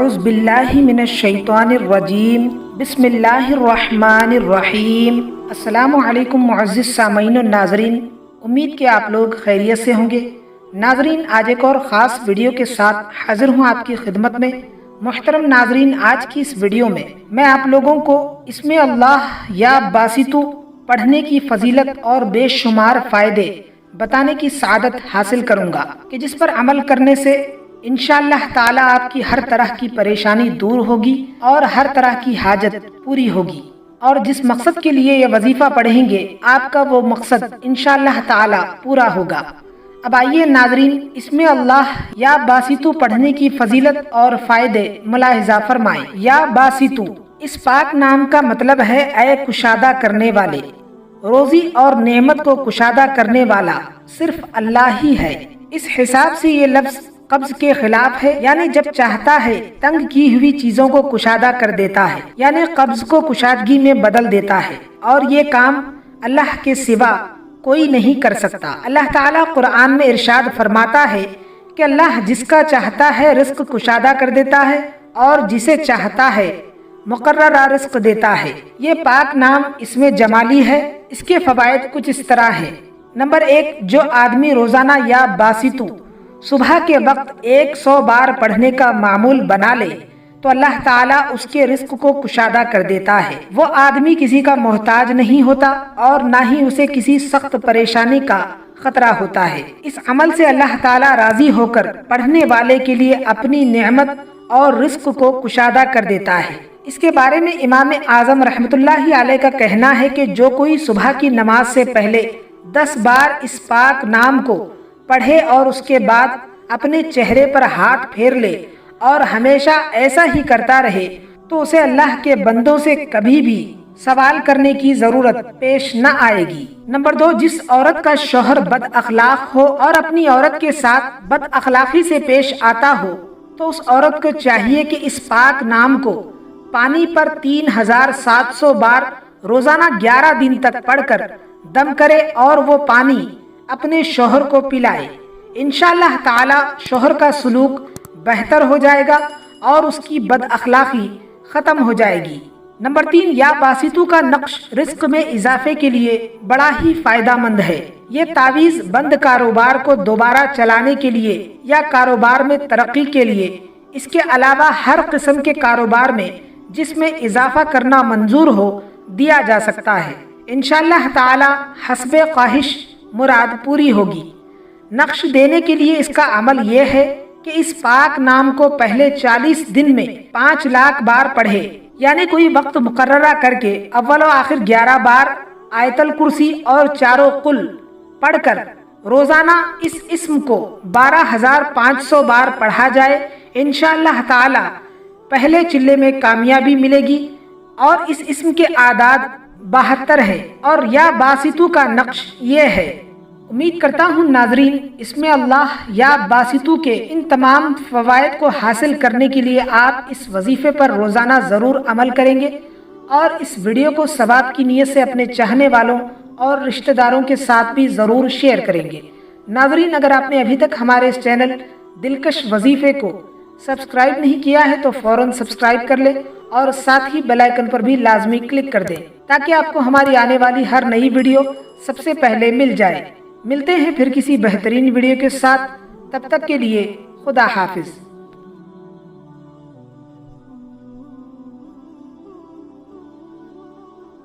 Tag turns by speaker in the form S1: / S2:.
S1: اعوذ باللہ من الشیطان الرجیم بسم اللہ الرحمن الرحیم۔ السلام علیکم معزز سامعین و ناظرین، امید کہ آپ لوگ خیریت سے ہوں گے۔ ناظرین، آج ایک اور خاص ویڈیو کے ساتھ حاضر ہوں آپ کی خدمت میں۔ محترم ناظرین، آج کی اس ویڈیو میں آپ لوگوں کو اسم اللہ یا باسطو پڑھنے کی فضیلت اور بے شمار فائدے بتانے کی سعادت حاصل کروں گا کہ جس پر عمل کرنے سے انشاءاللہ تعالی آپ کی ہر طرح کی پریشانی دور ہوگی اور ہر طرح کی حاجت پوری ہوگی، اور جس مقصد کے لیے یہ وظیفہ پڑھیں گے آپ کا وہ مقصد انشاءاللہ تعالی پورا ہوگا۔ اب آئیے ناظرین، اسم اللہ یا باسطو پڑھنے کی فضیلت اور فائدے ملاحظہ فرمائیں۔ یا باسطو اس پاک نام کا مطلب ہے اے کشادہ کرنے والے۔ روزی اور نعمت کو کشادہ کرنے والا صرف اللہ ہی ہے۔ اس حساب سے یہ لفظ قبض کے خلاف ہے، یعنی جب چاہتا ہے تنگ کی ہوئی چیزوں کو کشادہ کر دیتا ہے، یعنی قبض کو کشادگی میں بدل دیتا ہے، اور یہ کام اللہ کے سوا کوئی نہیں کر سکتا۔ اللہ تعالیٰ قرآن میں ارشاد فرماتا ہے کہ اللہ جس کا چاہتا ہے رزق کشادہ کر دیتا ہے اور جسے چاہتا ہے مقررہ رزق دیتا ہے۔ یہ پاک نام اسم جمالی ہے۔ اس کے فوائد کچھ اس طرح ہے۔ نمبر 1، جو آدمی روزانہ یا باسطو صبح کے وقت 100 بار پڑھنے کا معمول بنا لے تو اللہ تعالیٰ اس کے رزق کو کشادہ کر دیتا ہے۔ وہ آدمی کسی کا محتاج نہیں ہوتا اور نہ ہی اسے کسی سخت پریشانی کا خطرہ ہوتا ہے۔ اس عمل سے اللہ تعالیٰ راضی ہو کر پڑھنے والے کے لیے اپنی نعمت اور رزق کو کشادہ کر دیتا ہے۔ اس کے بارے میں امام اعظم رحمۃ اللہ علیہ کا کہنا ہے کہ جو کوئی صبح کی نماز سے پہلے 10 بار اس پاک نام کو پڑھے اور اس کے بعد اپنے چہرے پر ہاتھ پھیر لے اور ہمیشہ ایسا ہی کرتا رہے تو اسے اللہ کے بندوں سے کبھی بھی سوال کرنے کی ضرورت پیش نہ آئے گی۔ نمبر 2، جس عورت کا شوہر بد اخلاق ہو اور اپنی عورت کے ساتھ بد اخلاقی سے پیش آتا ہو تو اس عورت کو چاہیے کہ اس پاک نام کو پانی پر 3700 بار روزانہ 11 دن تک پڑھ کر دم کرے اور وہ پانی اپنے شوہر کو پلائے۔ انشاءاللہ تعالی شوہر کا سلوک بہتر ہو جائے گا اور اس کی بد اخلاقی ختم ہو جائے گی۔ نمبر 3، یا باسطو کا نقش رزق میں اضافے کے لیے بڑا ہی فائدہ مند ہے۔ یہ تعویذ بند کاروبار کو دوبارہ چلانے کے لیے یا کاروبار میں ترقی کے لیے، اس کے علاوہ ہر قسم کے کاروبار میں جس میں اضافہ کرنا منظور ہو دیا جا سکتا ہے۔ انشاءاللہ تعالی حسب خواہش مراد پوری ہوگی۔ نقش دینے کے لیے اس کا عمل یہ ہے کہ اس پاک نام کو پہلے 40 دن میں 5 لاکھ بار پڑھے، یعنی کوئی وقت مقررہ کر کے اول و آخر 11 بار آیت الکرسی اور 4 قل پڑھ کر روزانہ اس اسم کو 12500 بار پڑھا جائے۔ انشاءاللہ تعالی پہلے چلے میں کامیابی ملے گی۔ اور اس اسم کے اعداد 72 ہے اور یا باسطو کا نقش یہ ہے۔ امید کرتا ہوں ناظرین، اسم اللہ یا باسطو کے ان تمام فوائد کو حاصل کرنے کے لیے آپ اس وظیفے پر روزانہ ضرور عمل کریں گے اور اس ویڈیو کو ثواب کی نیت سے اپنے چاہنے والوں اور رشتہ داروں کے ساتھ بھی ضرور شیئر کریں گے۔ ناظرین، اگر آپ نے ابھی تک ہمارے اس چینل دلکش وظیفے کو سبسکرائب نہیں کیا ہے تو فوراً سبسکرائب کر لیں اور ساتھ ہی بیل آئیکن پر بھی لازمی کلک کر دیں تاکہ آپ کو ہماری آنے والی ہر نئی ویڈیو سب سے پہلے مل جائے۔ ملتے ہیں پھر کسی بہترین ویڈیو کے ساتھ، تب تک کے لیے خدا حافظ۔